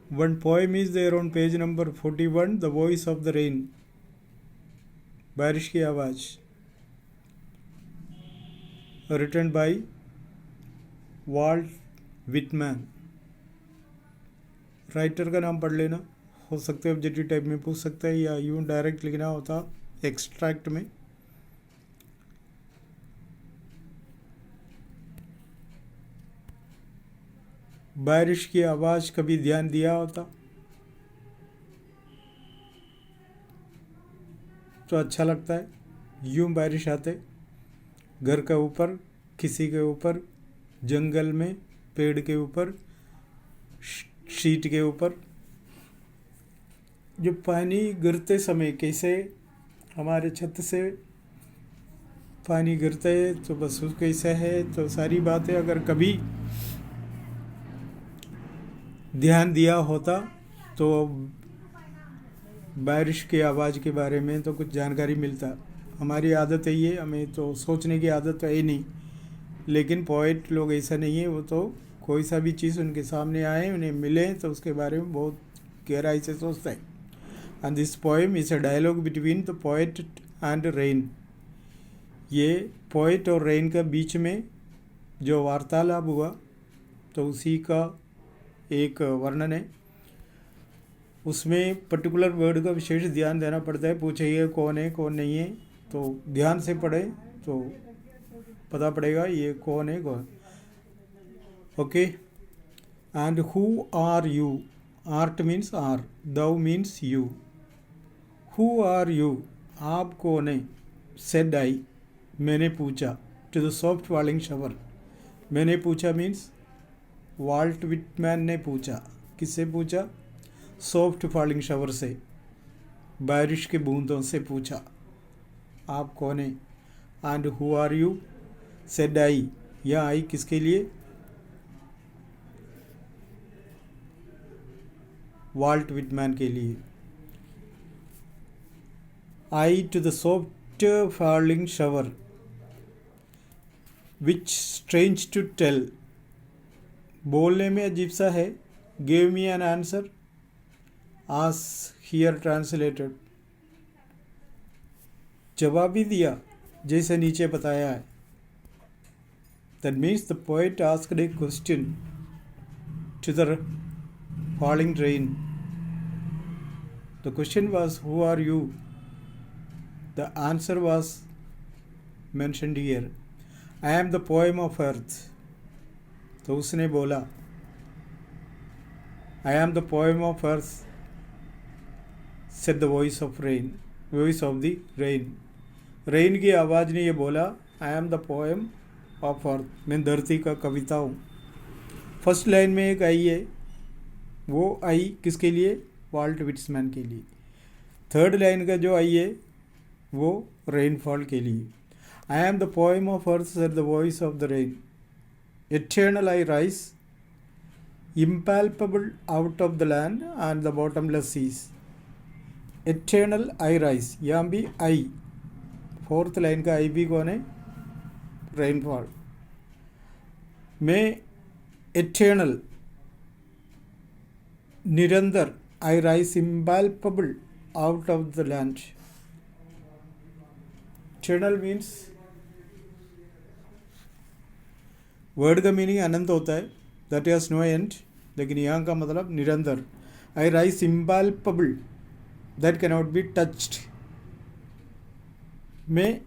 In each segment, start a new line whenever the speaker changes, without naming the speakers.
One poem is there on page number 41, The Voice of the Rain, बारिश की आवाज़, written by Walt Whitman. Writer का नाम पढ़ लेना, हो सकता है ऑब्जेक्टिव टाइप में पूछ सकता है या यूँ डायरेक्ट लिखना होता एक्सट्रैक्ट में। बारिश की आवाज़ कभी ध्यान दिया होता तो अच्छा लगता है। यूं बारिश आते घर के ऊपर, किसी के ऊपर, जंगल में, पेड़ के ऊपर, शीट के ऊपर, जो पानी गिरते समय कैसे हमारे छत से पानी गिरता है तो बस कैसा है, तो सारी बातें अगर कभी ध्यान दिया होता तो बारिश की आवाज़ के बारे में तो कुछ जानकारी मिलता। हमारी आदत है ये, हमें तो सोचने की आदत है ही नहीं, लेकिन पोइट लोग ऐसा नहीं है, वो तो कोई सा भी चीज़ उनके सामने आए, उन्हें मिले तो उसके बारे में बहुत गहराई से सोचता है। And this poem is a dialogue between the poet and rain. ये पोइट और रेन के बीच में जो वार्तालाप हुआ तो उसी का एक वर्णन है। उसमें पर्टिकुलर वर्ड का विशेष ध्यान देना पड़ता है। पूछिए कौन है कौन नहीं है, तो ध्यान से पढ़े तो पता पड़ेगा ये कौन है कौन। Okay, and who are you, art means are, thou means you. Who are you, आप कौन है। सेड आई, मैंने पूछा। To the soft falling shower, मैंने पूछा मीन्स वाल्ट विटमैन ने पूछा। किससे पूछा? सॉफ्ट फॉलिंग शावर से, बारिश के बूंदों से पूछा, आप कौन है। And who are you, said I, यह आई किसके लिए? वाल्ट विटमैन के लिए। I too the soft falling shower which strange to tell, बोलने में अजीब सा है। Give me an answer, as here translated, जवाब ही दिया जैसे नीचे बताया है। That means the poet asked a question to the falling rain. The question was who are you, the answer was mentioned here, I am the poem of earth. तो उसने बोला I am the poem of earth, said the voice of rain, voice of the rain. Rain की आवाज़ ने ये बोला I am the poem of earth, मैं धरती का कविता हूँ। फर्स्ट लाइन में एक आई है, वो आई किसके लिए? वाल्ट विटमैन के लिए। थर्ड लाइन का जो आई है वो रेनफॉल के लिए। I am the poem of earth, said the voice of the rain. Eternal I rise, impalpable out of the land and the bottomless seas. Eternal I rise, यहाँ भी आई, फोर्थ लाइन का आई भी कौन है? रेनफॉल। मैं eternal, निरंतर, I rise impalpable out of the land. Eternal means word का meaning अनंत होता है, दैट हैज नो एंड, लेकिन यहाँ का मतलब निरंतर। I rise impalpable, that can not be touched, मैं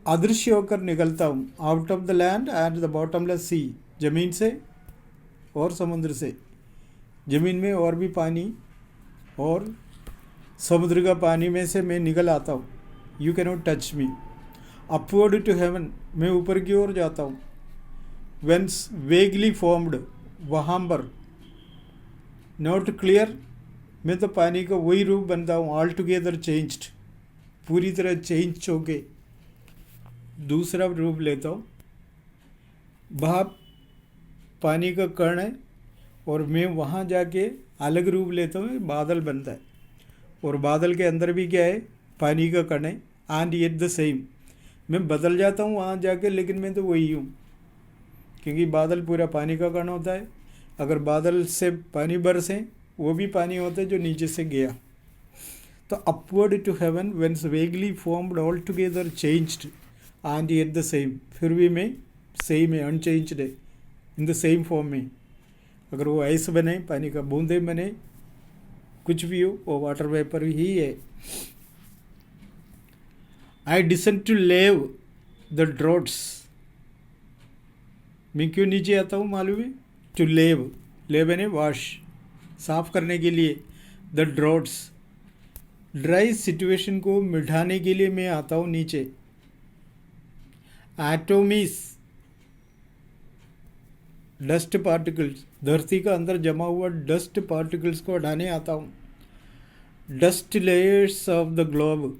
अदृश्य होकर निकलता हूँ। Out of the land and the bottomless sea, जमीन से और समुद्र से। जमीन में और भी पानी और समुद्र का पानी में से मैं निकल आता हूँ। You can not touch me. Upward to heaven, मैं ऊपर की ओर जाता हूँ। वेंस वेगली फॉर्म्ड, वहाँ पर। नॉट क्लियर, मैं तो पानी का वही रूप बनता हूँ। ऑल टुगेदर चेंज्ड, पूरी तरह चेंज होके दूसरा रूप लेता हूँ। भाप पानी का कण है और मैं वहाँ जाके अलग रूप लेता हूँ, बादल बनता है। और बादल के अंदर भी क्या है? पानी का कण है। एंड येट द सेम, मैं बदल जाता हूँ वहाँ जाके, लेकिन मैं तो वही हूँ, क्योंकि बादल पूरा पानी का कण होता है अगर बादल से पानी बरसें वो भी पानी होता है जो नीचे से गया। तो upward to heaven whence vaguely formed all together changed and at the same, फिर भी मैं सेम है, अनचेंज्ड है, इन द सेम फॉर्म में। अगर वो आइस बने, पानी का बूंदे बने, कुछ भी हो, वो वाटर वेपर ही है। आई डिसेंड टू लेव द ड्रॉट्स, मैं क्यों नीचे आता हूँ मालूम है? टू लेव, लेव यानी वॉश, साफ करने के लिए। द ड्रॉट्स, ड्राई सिचुएशन को मिटाने के लिए मैं आता हूँ नीचे। एटोमिस, डस्ट पार्टिकल्स, धरती का अंदर जमा हुआ डस्ट पार्टिकल्स को हटाने आता हूँ। Dust layers of the globe,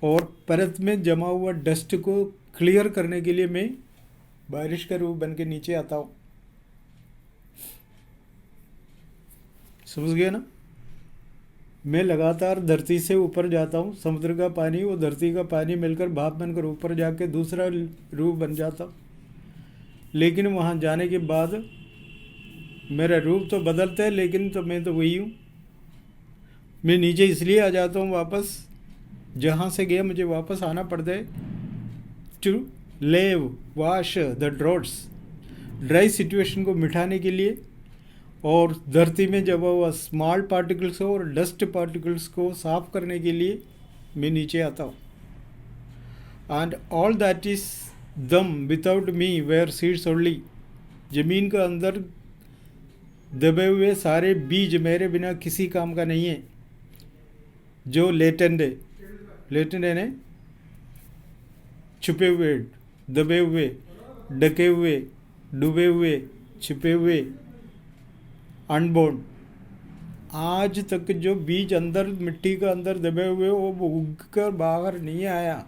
और परत में जमा हुआ डस्ट को क्लियर करने के लिए मैं बारिश का रूप बन के नीचे आता हूँ। समझ गया ना? मैं लगातार धरती से ऊपर जाता हूँ, समुद्र का पानी वो धरती का पानी मिलकर भाप बनकर ऊपर जाके दूसरा रूप बन जाता हूँ। लेकिन वहाँ जाने के बाद मेरा रूप तो बदलता है, लेकिन तो मैं तो वही हूँ। मैं नीचे इसलिए आ जाता हूँ वापस, जहाँ से गया मुझे वापस आना पड़ता है। To lave wash the droughts, dry situation को मिटाने के लिए, और धरती में जब वह स्मॉल पार्टिकल्स और डस्ट पार्टिकल्स को साफ करने के लिए मैं नीचे आता हूँ। And all that is dumb without me were seeds only, जमीन का अंदर दबे हुए सारे बीज मेरे बिना किसी काम का नहीं है। जो लेटेंट है, लेटेंट है छुपे हुए, दबे हुए, ढके हुए, डूबे हुए, छिपे हुए, अनबोर्न, आज तक जो बीज अंदर मिट्टी का अंदर दबे हुए वो उग कर बाहर नहीं आया,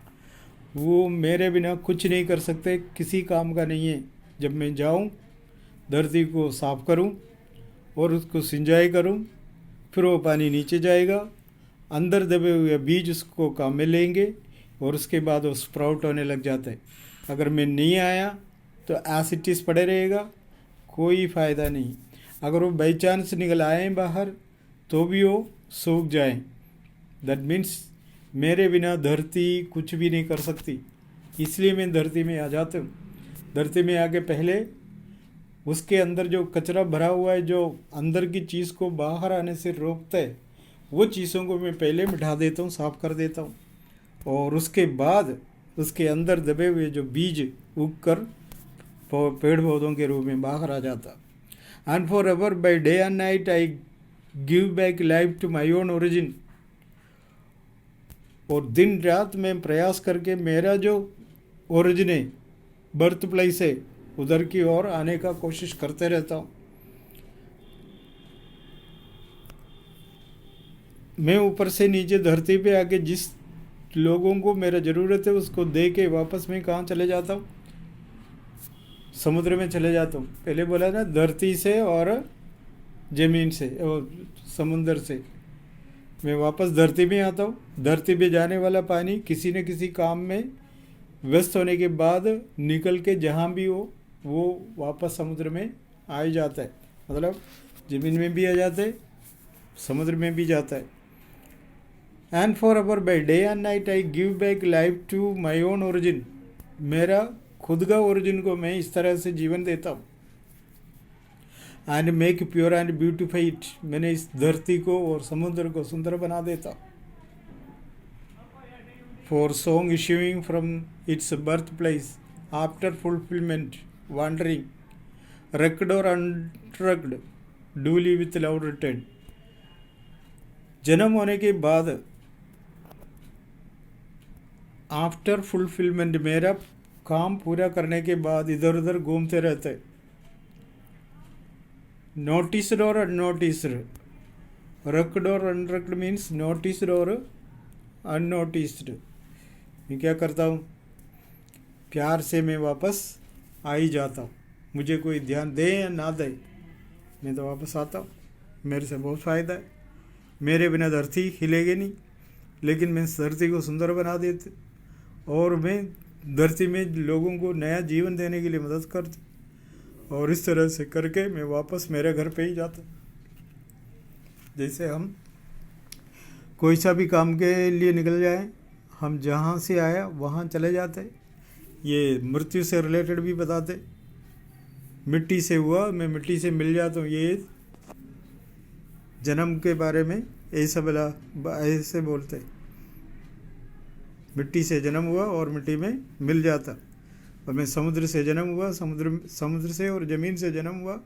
वो मेरे बिना कुछ नहीं कर सकते, किसी काम का नहीं है। जब मैं जाऊं, धरती को साफ करूं और उसको सिंचाई करूं, फिर वो पानी नीचे जाएगा, अंदर दबे हुए बीज उसको काम में लेंगे और उसके बाद वो स्प्राउट होने लग जाता है। अगर मैं नहीं आया तो एसिटिस पड़े रहेगा, कोई फ़ायदा नहीं। अगर वो बाई चांस निकल आए बाहर तो भी वो सूख जाए। दैट मीन्स मेरे बिना धरती कुछ भी नहीं कर सकती, इसलिए मैं धरती में आ जाता हूँ। धरती में आके पहले उसके अंदर जो कचरा भरा हुआ है, जो अंदर की चीज़ को बाहर आने से रोकता है, वो चीज़ों को मैं पहले मिटा देता हूँ, साफ कर देता हूँ, और उसके बाद उसके अंदर दबे हुए जो बीज उग कर पेड़ पौधों के रूप में बाहर आ जाता। And for ever by day and night I give back life to my own origin, और दिन रात मैं प्रयास करके मेरा जो ओरिजिन है, बर्थ प्लेस है, उधर की ओर आने का कोशिश करते रहता हूँ। मैं ऊपर से नीचे धरती पे आके जिस लोगों को मेरा ज़रूरत है उसको दे के वापस मैं कहाँ चले जाता हूँ? समुद्र में चले जाता हूँ। पहले बोला ना, धरती से और ज़मीन से और समुद्र से मैं वापस धरती में आता हूँ। धरती पे जाने वाला पानी किसी न किसी काम में व्यस्त होने के बाद निकल के जहाँ भी हो वो वापस समुद्र में आ ही जाता है। मतलब ज़मीन में भी आ जाता है, समुद्र में भी जाता है। And for ever by day and night I give back life to my own origin, मेरा खुद का ओरिजिन को मैं इस तरह से जीवन देता हूँ। And make pure and beautify it, मैंने इस धरती को और समुद्र को सुंदर बना देता। For song issuing from its birth place after fulfilment wandering, wrecked or unwrecked, duly with love returned, जन्म होने के बाद आफ्टर फुलफिलमेंट, मेरा काम पूरा करने के बाद इधर उधर घूमते रहते। नोटिस्ड और अननोटिस्ड, रक्ड और अनरक्ड मीन्स नोटिस्ड और अननोटिस्ड। मैं क्या करता हूँ? प्यार से मैं वापस आ ही जाता हूँ। मुझे कोई ध्यान दे या ना दे, मैं तो वापस आता हूँ। मेरे से बहुत फ़ायदा है। मेरे बिना धरती हिलेगी नहीं, लेकिन मैं इस धरती को सुंदर बना देते और मैं धरती में लोगों को नया जीवन देने के लिए मदद करते। और इस तरह से करके मैं वापस मेरे घर पे ही जाता। जैसे हम कोई सा भी काम के लिए निकल जाए, हम जहाँ से आया वहाँ चले जाते। ये मृत्यु से रिलेटेड भी बताते, मिट्टी से हुआ मैं मिट्टी से मिल जाता हूँ। ये जन्म के बारे में ऐसा ऐसे बोलते, मिट्टी से जन्म हुआ और मिट्टी में मिल जाता। और मैं समुद्र से जन्म हुआ, समुद्र से और ज़मीन से जन्म हुआ,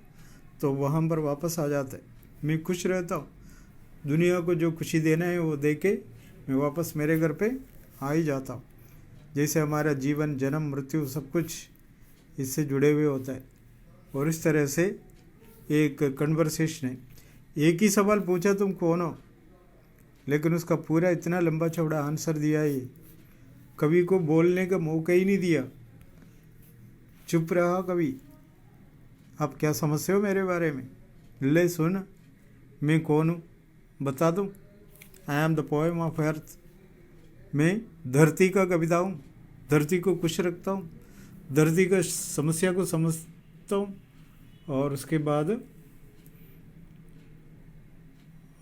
तो वहाँ पर वापस आ जाता है। मैं खुश रहता हूँ, दुनिया को जो खुशी देना है वो दे के मैं वापस मेरे घर पे आ ही जाता हूँ। जैसे हमारा जीवन, जन्म, मृत्यु सब कुछ इससे जुड़े हुए होता है। और इस तरह से एक कन्वर्सेशन है। एक ही सवाल पूछा, तुम कौन हो, लेकिन उसका पूरा इतना लंबा चौड़ा आंसर दिया है। कभी को बोलने का मौका ही नहीं दिया, चुप रहा कभी। आप क्या समझते हो मेरे बारे में? ले सुन, मैं कौन हूँ बता दूँ। I am the poem of earth. मैं धरती का कविता हूँ, धरती को खुश रखता हूँ, धरती का समस्या को समझता हूँ। और उसके बाद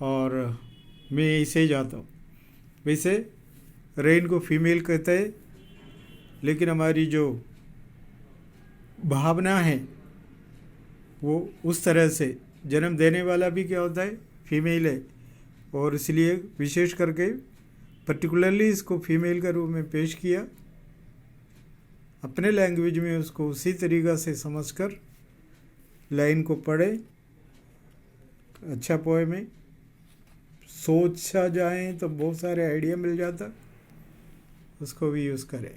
और मैं ऐसे ही जाता हूँ। वैसे रेन को फीमेल कहते हैं, लेकिन हमारी जो भावना है वो उस तरह से, जन्म देने वाला भी क्या होता है, फीमेल है। और इसलिए विशेष करके पर्टिकुलरली इसको फीमेल का रूप में पेश किया, अपने लैंग्वेज में उसको उसी तरीक़ा से समझकर लाइन को पढ़े। अच्छा पोएम है, सोचा जाए तो बहुत सारे आइडिया मिल जाता, उसको भी यूज़ करें।